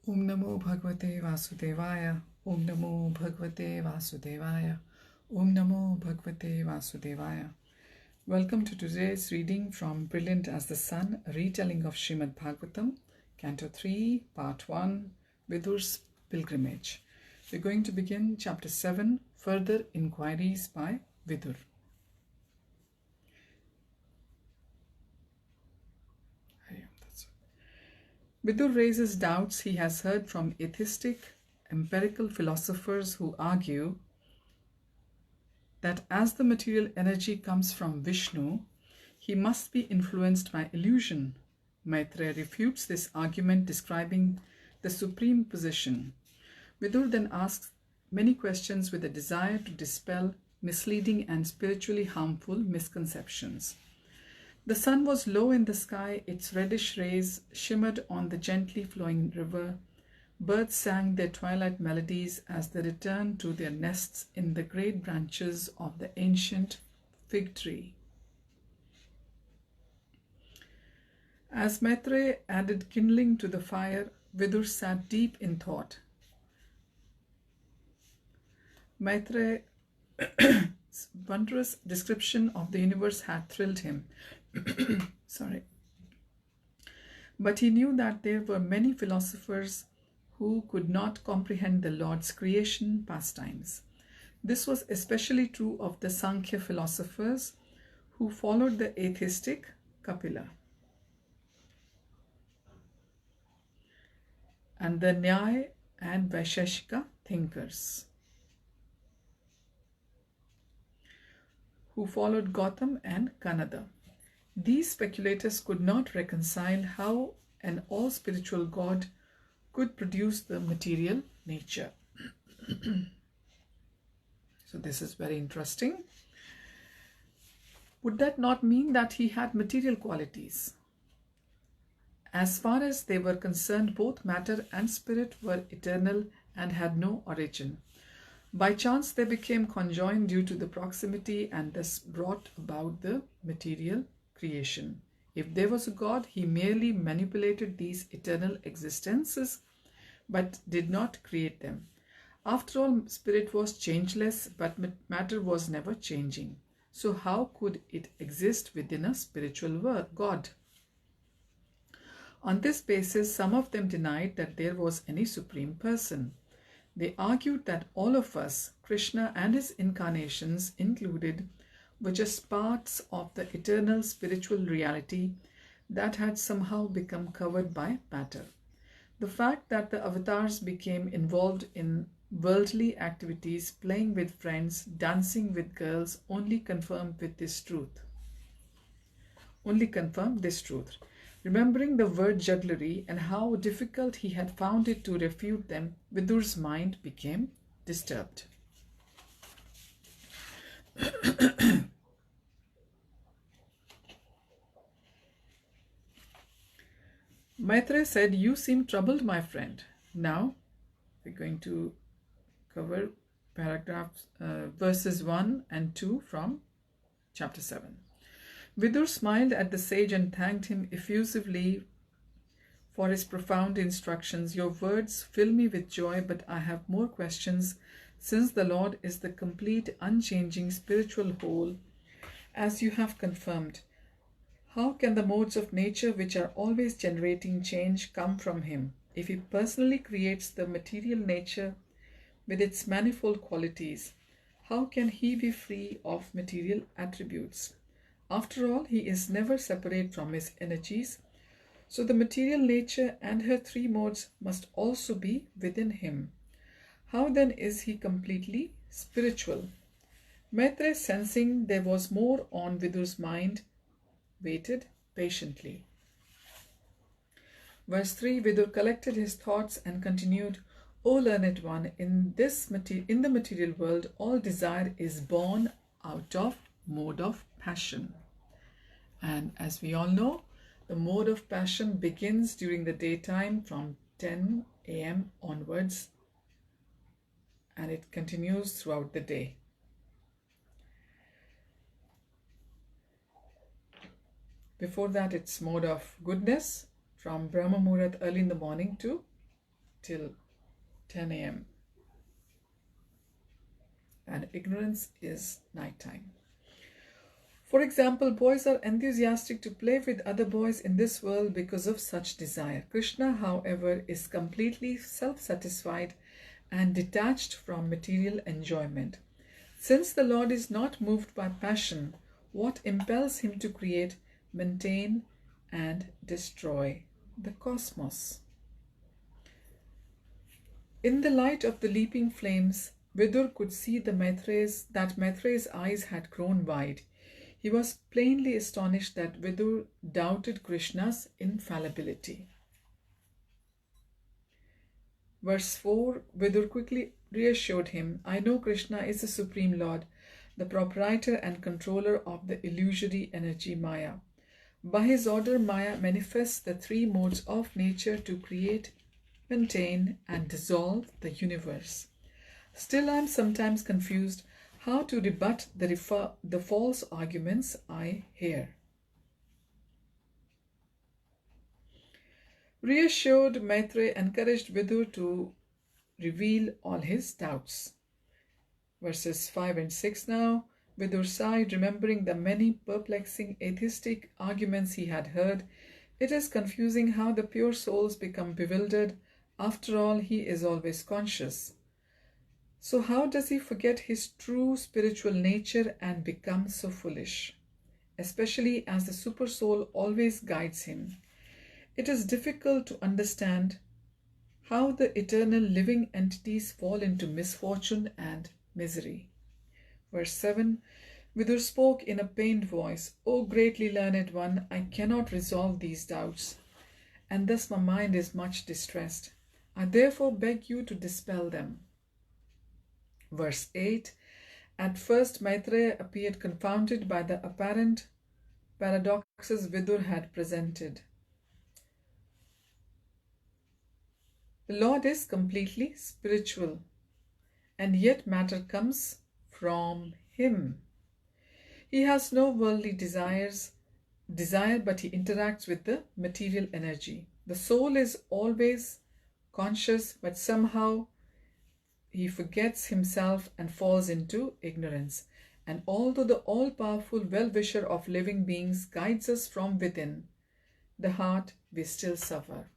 Om Namo Bhagavate Vasudevaya. Om Namo Bhagavate Vasudevaya. Om Namo Bhagavate Vasudevaya. Welcome to today's reading from Brilliant as the Sun, a retelling of Srimad Bhagavatam, Canto 3, Part 1, Vidur's Pilgrimage. We're going to begin Chapter 7, Further Inquiries by Vidur. Vidur raises doubts he has heard from atheistic, empirical philosophers who argue that as the material energy comes from Vishnu, he must be influenced by illusion. Maitreya refutes this argument, describing the supreme position. Vidur then asks many questions with a desire to dispel misleading and spiritually harmful misconceptions. The sun was low in the sky, its reddish rays shimmered on the gently flowing river. Birds sang their twilight melodies as they returned to their nests in the great branches of the ancient fig tree. As Maitreya added kindling to the fire, Vidur sat deep in thought. Maitreya's wondrous description of the universe had thrilled him. But he knew that there were many philosophers who could not comprehend the Lord's creation pastimes. This was especially true of the Sankhya philosophers who followed the atheistic Kapila, and the Nyaya and Vaisheshika thinkers who followed Gautam and Kanada. These speculators could not reconcile how an all-spiritual God could produce the material nature. So this is very interesting. Would that not mean that he had material qualities? As far as they were concerned, both matter and spirit were eternal and had no origin. By chance they became conjoined due to the proximity and thus brought about the material creation. If there was a God, he merely manipulated these eternal existences but did not create them. After all, spirit was changeless, but matter was never changing. So how could it exist within a spiritual God? On this basis, some of them denied that there was any supreme person. They argued that all of us, Krishna and his incarnations included, were just parts of the eternal spiritual reality that had somehow become covered by matter. The fact that the avatars became involved in worldly activities, playing with friends, dancing with girls, only confirmed this truth. Remembering the word jugglery and how difficult he had found it to refute them, Vidur's mind became disturbed. Maitreya said, "You seem troubled, my friend." Now we're going to cover verses 1 and 2 from chapter 7. Vidur smiled at the sage and thanked him effusively for his profound instructions. "Your words fill me with joy, but I have more questions, since the Lord is the complete, unchanging spiritual whole, as you have confirmed. How can the modes of nature, which are always generating change, come from him? If he personally creates the material nature with its manifold qualities, how can he be free of material attributes? After all, he is never separate from his energies, so the material nature and her three modes must also be within him. How then is he completely spiritual?" Maitreya, sensing there was more on Vidur's mind, waited patiently. Verse 3, Vidur collected his thoughts and continued, "O learned one, in the material world, all desire is born out of mode of passion. And as we all know, the mode of passion begins during the daytime from 10 a.m. onwards, and it continues throughout the day. Before that, it's mode of goodness from Brahma Muhurat early in the morning to till 10 a.m. and ignorance is nighttime. For example, boys are enthusiastic to play with other boys in this world because of such desire. Krishna, however, is completely self-satisfied and detached from material enjoyment. Since the Lord is not moved by passion, what impels him to create, maintain, and destroy the cosmos? In the light of the leaping flames, Vidur could see that Maitreya's eyes had grown wide. He was plainly astonished that Vidur doubted Krishna's infallibility. Verse 4, Vidur quickly reassured him, I know Krishna is the Supreme Lord, the proprietor and controller of the illusory energy Maya. By his order, Maya manifests the three modes of nature to create, maintain, and dissolve the universe. Still, I am sometimes confused how to rebut the false arguments I hear. Reassured, Maitreya encouraged Vidur to reveal all his doubts. Verses 5 and 6 now. Vidur sighed, remembering the many perplexing atheistic arguments he had heard. It is confusing how the pure souls become bewildered. After all, he is always conscious. So how does he forget his true spiritual nature and become so foolish? Especially as the super soul always guides him. It is difficult to understand how the eternal living entities fall into misfortune and misery. Verse 7, Vidur spoke in a pained voice, O greatly learned one, I cannot resolve these doubts, and thus my mind is much distressed. I therefore beg you to dispel them. Verse 8, At first Maitreya appeared confounded by the apparent paradoxes Vidur had presented. The Lord is completely spiritual, and yet matter comes from him. He has no worldly desire, but he interacts with the material energy. The soul is always conscious, but somehow he forgets himself and falls into ignorance. And although the all-powerful well-wisher of living beings guides us from within the heart, we still suffer.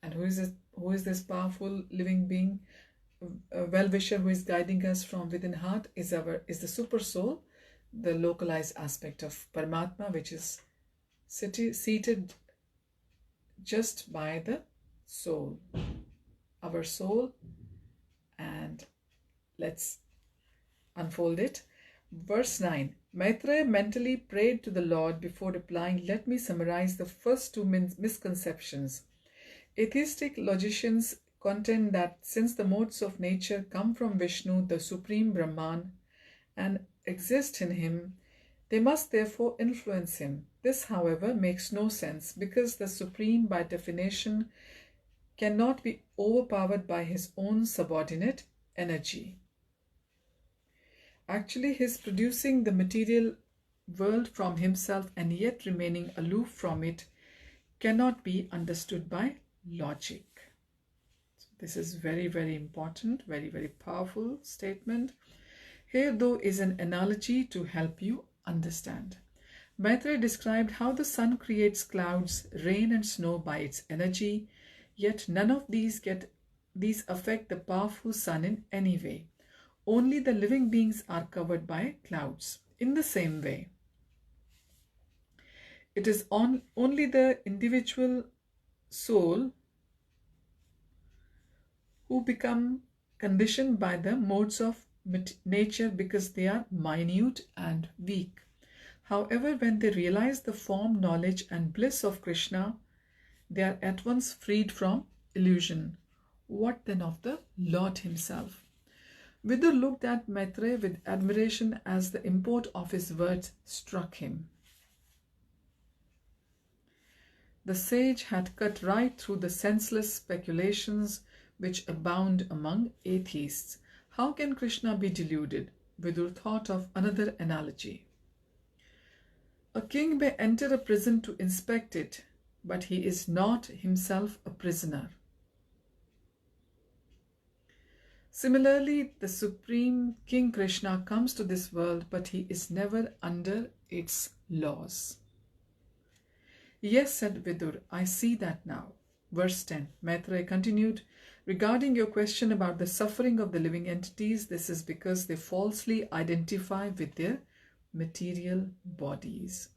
And who is this powerful living being? A well-wisher who is guiding us from within heart is the super soul, the localized aspect of Paramatma, which is seated just by the soul, our soul. And let's unfold it. Verse 9, Maitreya mentally prayed to the Lord before replying, let me summarize the first two misconceptions. Atheistic logicians contend that since the modes of nature come from Vishnu, the supreme Brahman, and exist in him, they must therefore influence him. This, however, makes no sense because the supreme, by definition, cannot be overpowered by his own subordinate energy. Actually, his producing the material world from himself and yet remaining aloof from it cannot be understood by logic. So this is very, very important, very, very powerful statement. Here, though, is an analogy to help you understand. Maitreya described how the sun creates clouds, rain and snow by its energy, yet none of these affect the powerful sun in any way. Only the living beings are covered by clouds. In the same way, it is only the individual soul who become conditioned by the modes of nature because they are minute and weak. However, when they realize the form, knowledge and bliss of Krishna, they are at once freed from illusion. What then of the Lord himself? Vidur looked at Maitreya with admiration as the import of his words struck him. The sage had cut right through the senseless speculations which abound among atheists. How can Krishna be deluded? Vidur thought of another analogy. A king may enter a prison to inspect it, but he is not himself a prisoner. Similarly, the Supreme King Krishna comes to this world, but he is never under its laws. Yes, said Vidur, I see that now. Verse 10, Maitreya continued, regarding your question about the suffering of the living entities, this is because they falsely identify with their material bodies.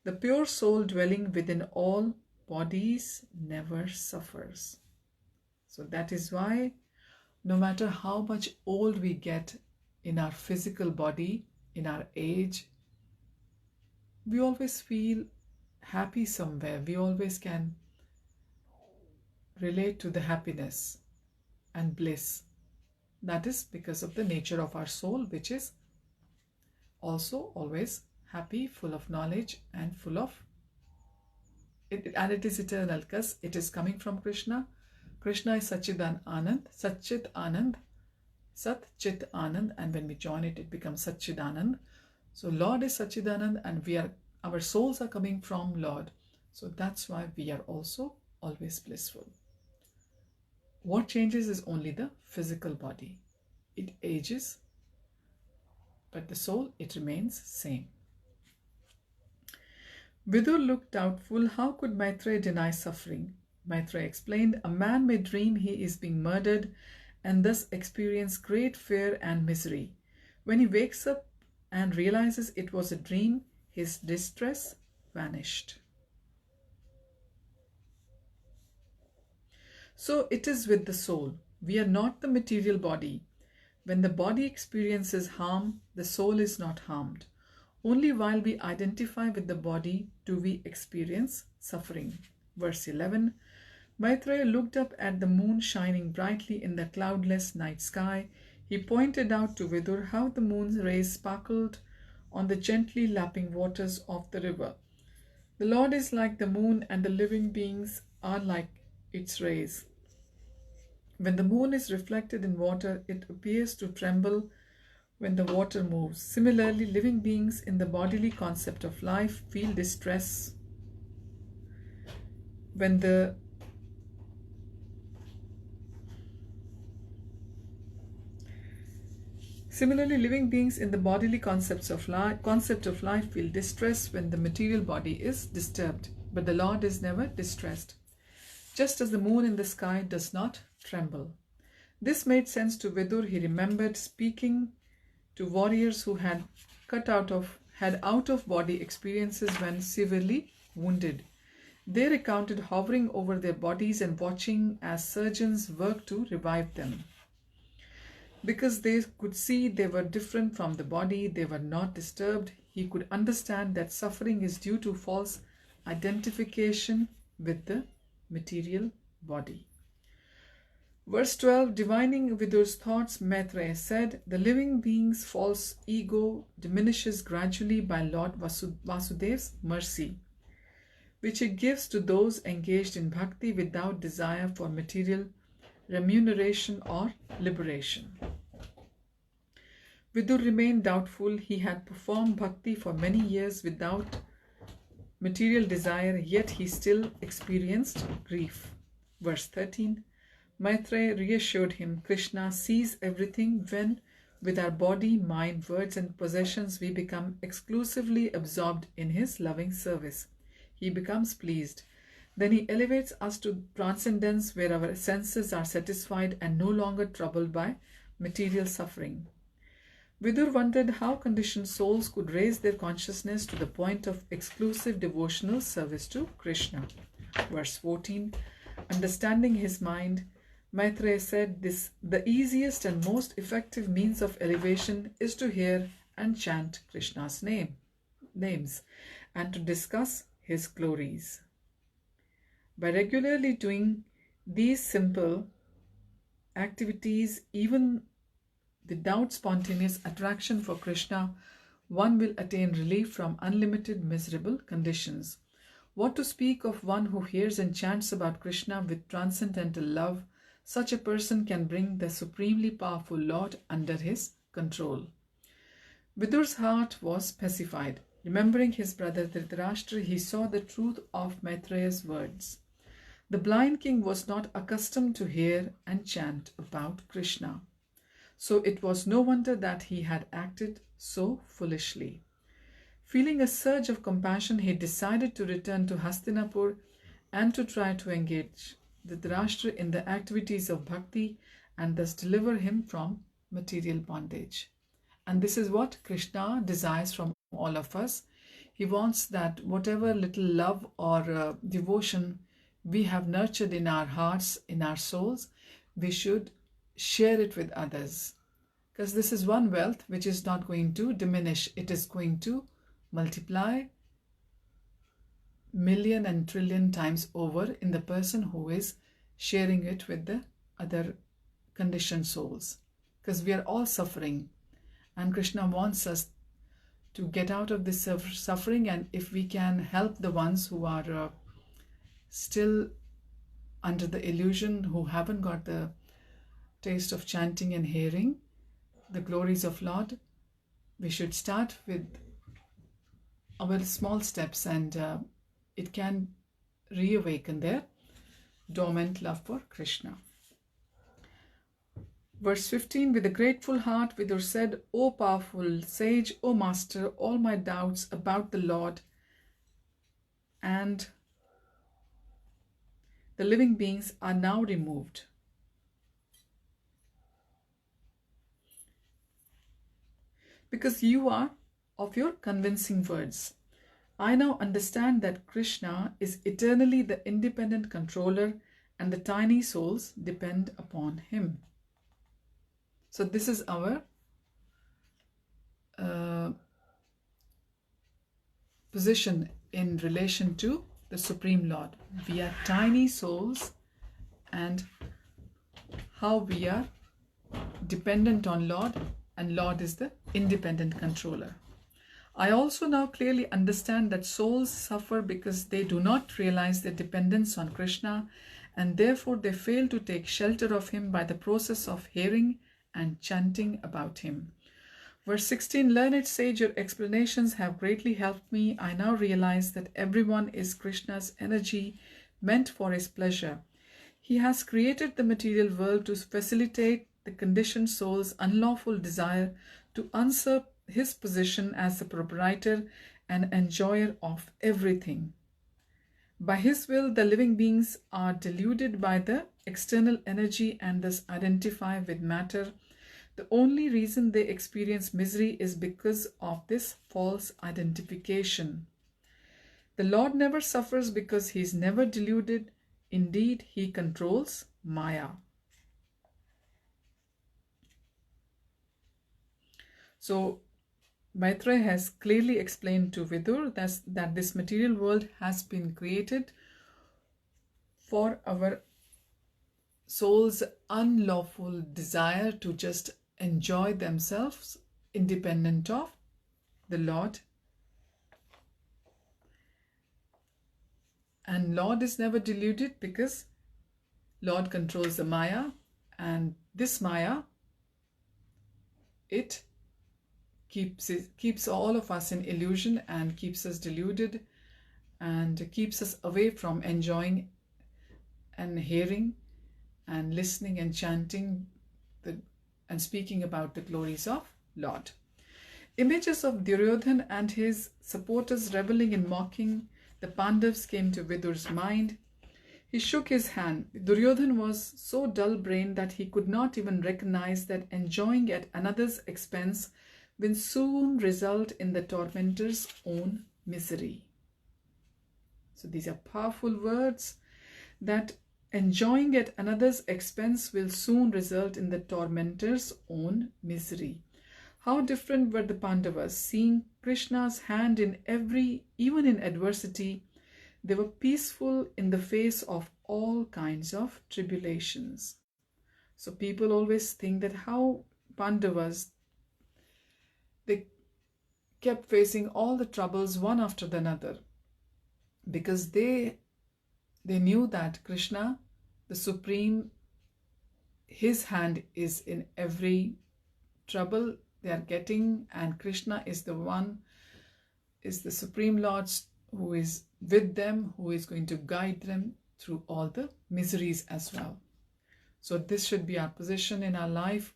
The pure soul dwelling within all bodies never suffers. So that is why no matter how much old we get in our physical body, in our age, we always feel happy somewhere. We always can relate to the happiness and bliss. That is because of the nature of our soul, which is also always happy, full of knowledge and full of and it is eternal because it is coming from Krishna. Krishna is Satchidan Anand, Satchit Anand, Sat Chit Anand, and when we join it, it becomes Satchidanand. So Lord is Satchidanand, and our souls are coming from Lord. So that's why we are also always blissful. What changes is only the physical body. It ages, but the soul, it remains same. Vidur looked doubtful. How could Maitreya deny suffering? Maitreya explained, a man may dream he is being murdered and thus experience great fear and misery. When he wakes up and realizes it was a dream, his distress vanished. So it is with the soul. We are not the material body. When the body experiences harm, the soul is not harmed. Only while we identify with the body do we experience suffering. Verse 11, Maitreya looked up at the moon shining brightly in the cloudless night sky. He pointed out to Vidur how the moon's rays sparkled on the gently lapping waters of the river. The Lord is like the moon, and the living beings are like its rays. When the moon is reflected in water, it appears to tremble when the water moves. Similarly, living beings in the bodily concept of life feel distress when the Similarly, living beings in the bodily concept of life feel distress when the material body is disturbed, but the Lord is never distressed, just as the moon in the sky does not tremble. This made sense to Vidur. He remembered speaking to warriors who had out-of-body experiences when severely wounded. They recounted hovering over their bodies and watching as surgeons worked to revive them. Because they could see they were different from the body, they were not disturbed, he could understand that suffering is due to false identification with the material body. Verse 12, divining Vidur's thoughts, Maitreya said, the living being's false ego diminishes gradually by Lord Vasudev's mercy, which he gives to those engaged in bhakti without desire for material remuneration or liberation. Vidur remained doubtful. He had performed bhakti for many years without material desire, yet he still experienced grief. Verse 13, Maitreya reassured him, Krishna sees everything when, with our body, mind, words and possessions, we become exclusively absorbed in his loving service. He becomes pleased. Then he elevates us to transcendence where our senses are satisfied and no longer troubled by material suffering. Vidur wondered how conditioned souls could raise their consciousness to the point of exclusive devotional service to Krishna. Verse 14, understanding his mind, Maitreya said, the easiest and most effective means of elevation is to hear and chant Krishna's names and to discuss his glories. By regularly doing these simple activities, even without spontaneous attraction for Krishna, one will attain relief from unlimited miserable conditions. What to speak of one who hears and chants about Krishna with transcendental love? Such a person can bring the supremely powerful Lord under his control. Vidur's heart was pacified. Remembering his brother Dhritarashtra, he saw the truth of Maitreya's words. The blind king was not accustomed to hear and chant about Krishna. So it was no wonder that he had acted so foolishly. Feeling a surge of compassion, he decided to return to Hastinapur and to try to engage Dhritarashtra in the activities of bhakti and thus deliver him from material bondage. And this is what Krishna desires from all of us. He wants that whatever little love or devotion we have nurtured in our hearts, in our souls, we should share it with others. Because this is one wealth which is not going to diminish. It is going to multiply million and trillion times over in the person who is sharing it with the other conditioned souls. Because we are all suffering. And Krishna wants us to get out of this suffering, and if we can help the ones who are still under the illusion, who haven't got the taste of chanting and hearing the glories of Lord, we should start with our small steps, and it can reawaken their dormant love for Krishna. Verse 15, with a grateful heart, Vidur said, O powerful sage, O master, all my doubts about the Lord and the living beings are now removed. Because you are of your convincing words. I now understand that Krishna is eternally the independent controller and the tiny souls depend upon him. So this is our position in relation to the Supreme Lord. We are tiny souls, and how we are dependent on Lord, and Lord is the independent controller. I also now clearly understand that souls suffer because they do not realize their dependence on Krishna, and therefore they fail to take shelter of him by the process of hearing and chanting about him. Verse 16, learned sage, your explanations have greatly helped me. I now realize that everyone is Krishna's energy meant for his pleasure. He has created the material world to facilitate the conditioned soul's unlawful desire to usurp his position as the proprietor and enjoyer of everything. By his will, the living beings are deluded by the external energy and thus identify with matter. The only reason they experience misery is because of this false identification. The Lord never suffers because he is never deluded. Indeed, he controls Maya. So, Maitreya has clearly explained to Vidur that this material world has been created for our soul's unlawful desire to just enjoy themselves independent of the Lord. And Lord is never deluded because Lord controls the Maya, and this Maya, it keeps all of us in illusion and keeps us deluded and keeps us away from enjoying and hearing and listening and chanting and speaking about the glories of Lord. Images of Duryodhana and his supporters reveling in mocking the Pandavas came to Vidur's mind. He shook his hand. Duryodhana was so dull-brained that he could not even recognize that enjoying at another's expense will soon result in the tormentor's own misery. So these are powerful words, that enjoying at another's expense will soon result in the tormentor's own misery. How different were the Pandavas, seeing Krishna's hand in even in adversity. They were peaceful in the face of all kinds of tribulations. So people always think that how Pandavas, they kept facing all the troubles one after another, because they knew that Krishna, the Supreme, his hand is in every trouble they are getting, and Krishna is the one, is the Supreme Lord who is with them, who is going to guide them through all the miseries as well. So this should be our position in our life.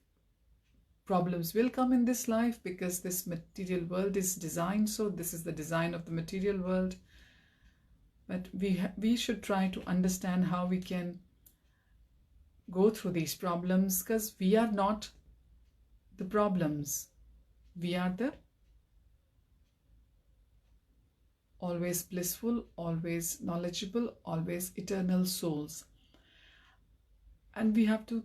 problems will come in this life because this material world is designed so. This is the design of the material world. But we should try to understand how we can go through these problems, because we are not the problems. We are the always blissful, always knowledgeable, always eternal souls. And we have to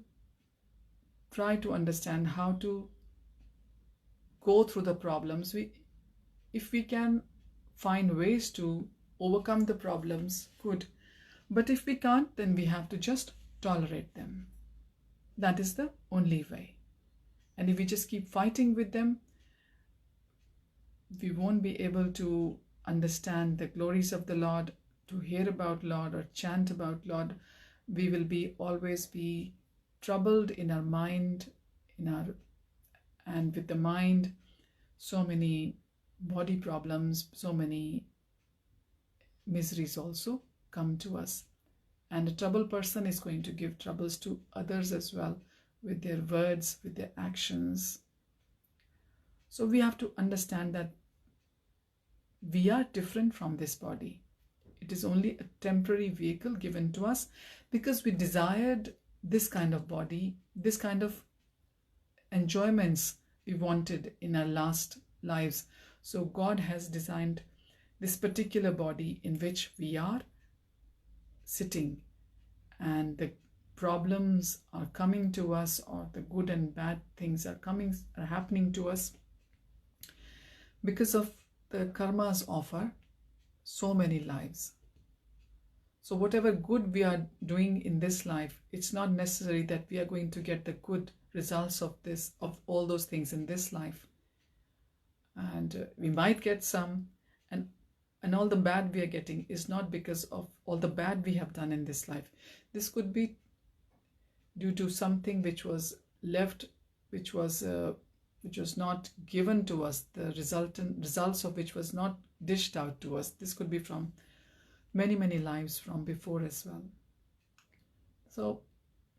try to understand how to go through the problems. If we can find ways to overcome the problems, good. But if we can't, then we have to just tolerate them. That is the only way. And if we just keep fighting with them, we won't be able to understand the glories of the Lord, to hear about Lord or chant about Lord. We will always be troubled in our mind, and with the mind, so many body problems, so many miseries also come to us. And a troubled person is going to give troubles to others as well, with their words, with their actions. So we have to understand that we are different from this body. It is only a temporary vehicle given to us because we desired this kind of body, this kind of enjoyments we wanted in our last lives. So God has designed this particular body in which we are sitting, and the problems are coming to us, or the good and bad things are happening to us because of the karmas offer so many lives. So whatever good we are doing in this life, it's not necessary that we are going to get the good results of all those things in this life. And we might get some, and all the bad we are getting is not because of all the bad we have done in this life. This could be due to something which was left, which was not given to us, the results of which was not dished out to us. This could be from many, many lives from before as well. So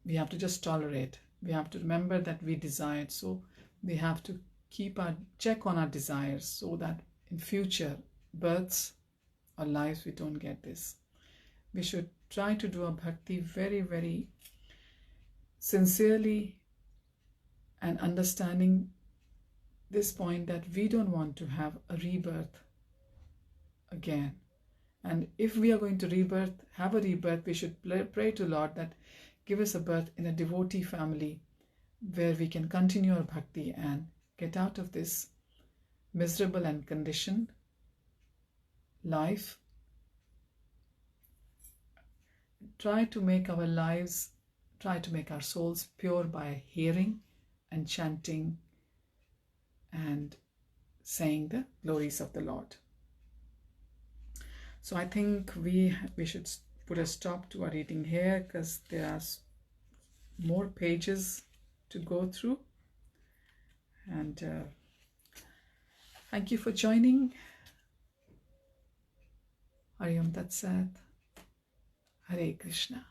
we have to just tolerate. We have to remember that we desired. So we have to keep check on our desires so that in future births or lives we don't get this. We should try to do our bhakti very, very sincerely, and understanding this point that we don't want to have a rebirth again. And if we are going to have a rebirth, we should pray to Lord that give us a birth in a devotee family where we can continue our bhakti and get out of this miserable and conditioned life. Try to make our souls pure by hearing and chanting and saying the glories of the Lord. So I think we should put a stop to our reading here, because there are more pages to go through. And thank you for joining. Hari Om Tat Sat. Hare Krishna.